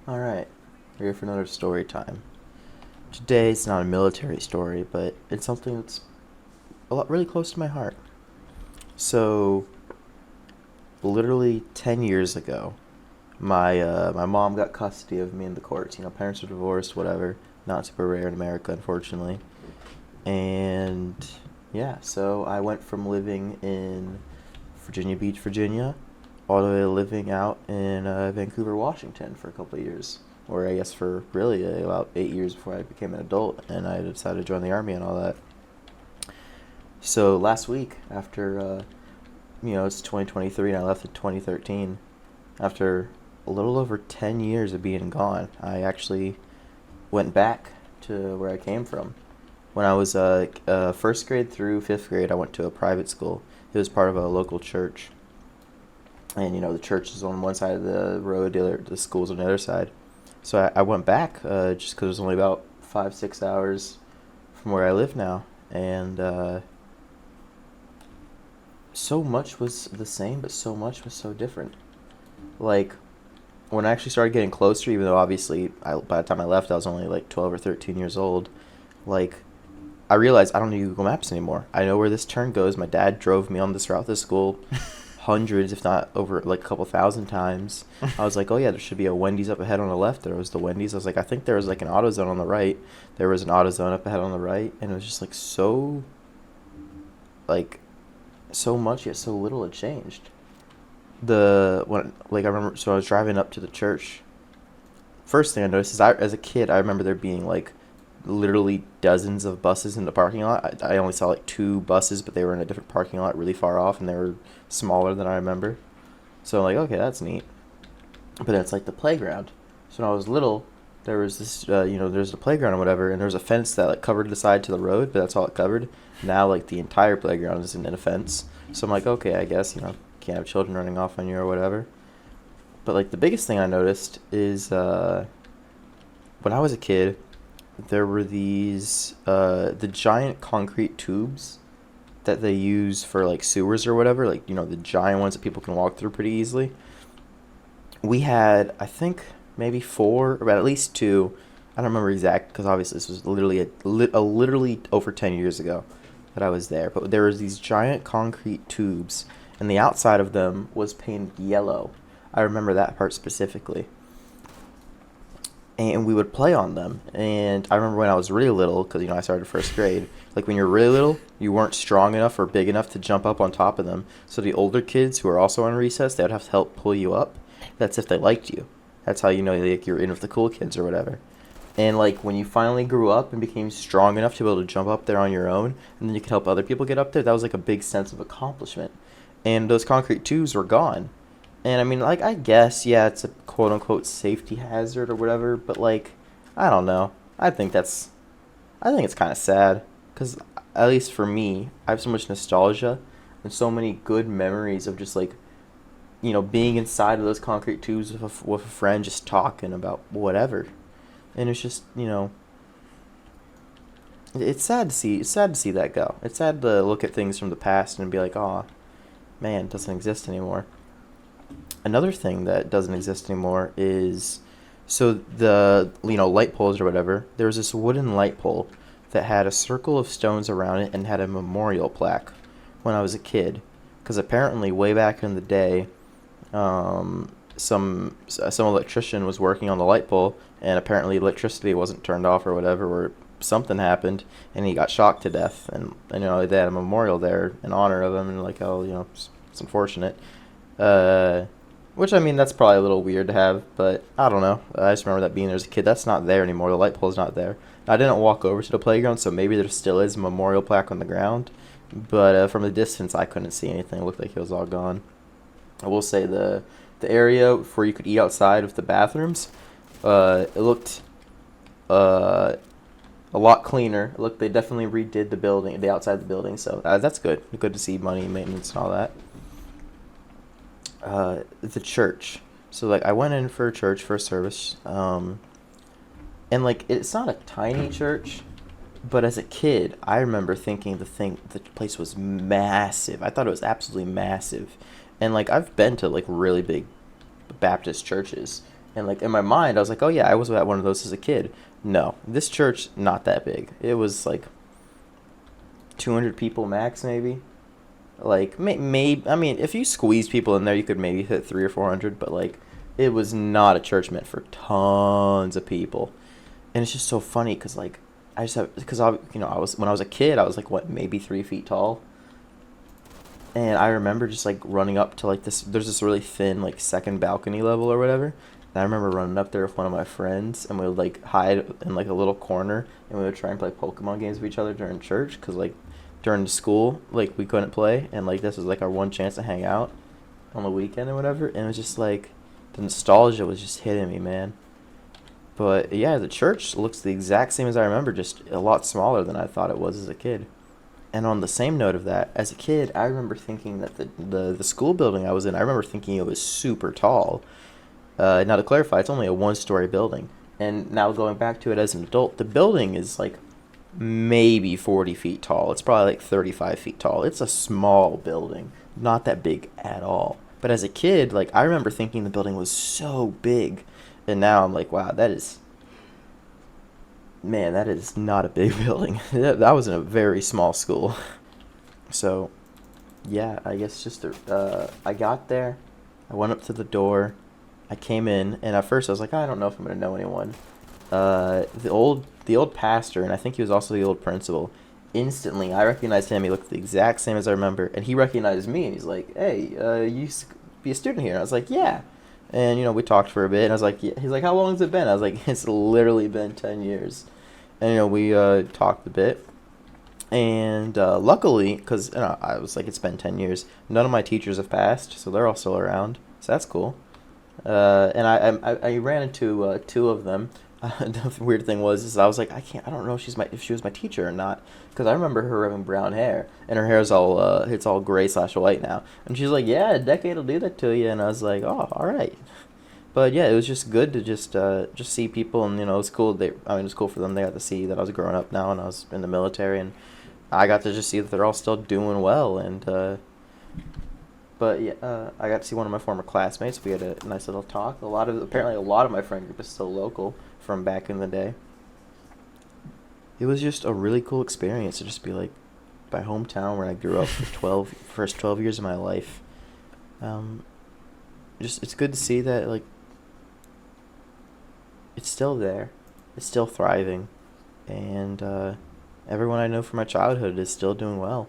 Alright, we're here for another story time. Today's not a military story, but it's something that's really close to my heart. So, literally 10 years ago, my mom got custody of me in the courts. Parents are divorced, whatever. Not super rare in America, unfortunately. And yeah, so I went from living in Virginia Beach, Virginia, all the way to living out in Vancouver, Washington for a couple of years. Or I guess for really about 8 years before I became an adult and I decided to join the army and all that. So last week, after, it's 2023 and I left in 2013, after a little over 10 years of being gone, I actually went back to where I came from. When I was first grade through fifth grade, I went to a private school. It was part of a local church. And, the church is on one side of the road, the school's on the other side. So I went back just because it was only about 5-6 hours from where I live now. And so much was the same, but so much was so different. Like, when I actually started getting closer, even though obviously by the time I left, I was only like 12 or 13 years old, like, I realized I don't need Google Maps anymore. I know where this turn goes. My dad drove me on this route to school hundreds, if not over like a couple thousand times. I was like, oh yeah, there should be a Wendy's up ahead on the left. There was the Wendy's. I was like, I think there was like an AutoZone on the right. There was an AutoZone up ahead on the right. And it was just like, so much yet so little had changed. I remember, so I was driving up to the church. First thing I noticed is as a kid, I remember there being like literally dozens of buses in the parking lot. I only saw like two buses, but they were in a different parking lot really far off, and they were smaller than I remember. So I'm like, okay, that's neat. But then it's like the playground. So when I was little, there was this, there's the playground or whatever, and there was a fence that like covered the side to the road, but that's all it covered. Now like the entire playground is in a fence. So I'm like, okay, I guess can't have children running off on you or whatever. But like the biggest thing I noticed is when I was a kid, there were these the giant concrete tubes that they use for like sewers or whatever, like the giant ones that people can walk through pretty easily. We had, I think, maybe four, or at least two. I don't remember exact because obviously this was literally literally over 10 years ago that I was there. But there was these giant concrete tubes, and the outside of them was painted yellow. I remember that part specifically. And we would play on them. And I remember when I was really little, because I started first grade. Like when you're really little, you weren't strong enough or big enough to jump up on top of them. So the older kids who were also on recess, they would have to help pull you up. That's if they liked you. That's how you know like you're in with the cool kids or whatever. And like when you finally grew up and became strong enough to be able to jump up there on your own, and then you could help other people get up there, that was like a big sense of accomplishment. And those concrete tubes were gone. And I mean, like, I guess, yeah, it's a quote unquote safety hazard or whatever, but like, I don't know. I think it's kind of sad. Because, at least for me, I have so much nostalgia and so many good memories of just like, being inside of those concrete tubes with a friend just talking about whatever. And it's just, it's sad to see that go. It's sad to look at things from the past and be like, oh, man, it doesn't exist anymore. Another thing that doesn't exist anymore is so the light poles or whatever. There was this wooden light pole that had a circle of stones around it and had a memorial plaque when I was a kid, because apparently way back in the day, some electrician was working on the light pole, and apparently electricity wasn't turned off or whatever, or something happened, and he got shocked to death, and they had a memorial there in honor of him, and like, oh, it's unfortunate. Uh, which, I mean, that's probably a little weird to have, but I don't know. I just remember that being there as a kid. That's not there anymore. The light pole's not there. I didn't walk over to the playground, so maybe there still is a memorial plaque on the ground. But from a distance, I couldn't see anything. It looked like it was all gone. I will say the area where you could eat outside with the bathrooms, it looked a lot cleaner. They definitely redid the outside of the building, so that's good. Good to see money, maintenance, and all that. The church. So like I went in for church for a service, and like it's not a tiny church, but as a kid, I remember thinking the place was massive. I thought it was absolutely massive, and like I've been to like really big Baptist churches, And like in my mind, I was like, oh yeah, I was at one of those as a kid. No, this church not that big. It was like 200 people max, maybe. Like maybe I mean, if you squeeze people in there, you could maybe hit 300 or 400. But like, it was not a church meant for tons of people. And it's just so funny because like I just have because I was when I was a kid, I was like what, maybe 3 feet tall. And I remember just like running up to like this. There's this really thin like second balcony level or whatever. And I remember running up there with one of my friends, and we would like hide in like a little corner, and we would try and play Pokemon games with each other during church, cause like during school like we couldn't play, and like this was like our one chance to hang out on the weekend or whatever. And it was just like the nostalgia was just hitting me, man. But yeah, the church looks the exact same as I remember, just a lot smaller than I thought it was as a kid. And on the same note of that, as a kid, I remember thinking that the school building I was in, I remember thinking it was super tall. Now to clarify, it's only a one-story building. And now going back to it as an adult, the building is like maybe 40 feet tall. It's probably like 35 feet tall. It's a small building, not that big at all. But as a kid, like I remember thinking the building was so big. And now I'm like, wow, that is not a big building. That was in a very small school. So, yeah, I guess just I got there, I went up to the door, I came in, and at first I was like, I don't know if I'm gonna know anyone. The old pastor, and I think he was also the old principal. Instantly, I recognized him. He looked the exact same as I remember, and he recognized me, and he's like, "Hey, you used to be a student here?" And I was like, "Yeah." And we talked for a bit, and I was like, yeah. He's like, "How long has it been?" I was like, "It's literally been 10 years." And we talked a bit, and luckily, because I was like, it's been 10 years. None of my teachers have passed, so they're all still around. So that's cool. And I ran into two of them. The weird thing was is I was like, I don't know if she was my teacher or not, because I remember her having brown hair, and her hair's all it's all gray/white now. And she's like, yeah, a decade will do that to you. And I was like, oh, all right. But yeah, it was just good to just see people, and it was cool. It was cool for them. They got to see that I was growing up now, and I was in the military, and I got to just see that they're all still doing well. And but yeah, I got to see one of my former classmates. We had a nice little talk. Apparently a lot of my friend group is still local from back in the day. It was just a really cool experience to just be like my hometown where I grew up for first 12 years of my life. Um, just it's good to see that like it's still there, it's still thriving, and everyone I know from my childhood is still doing well.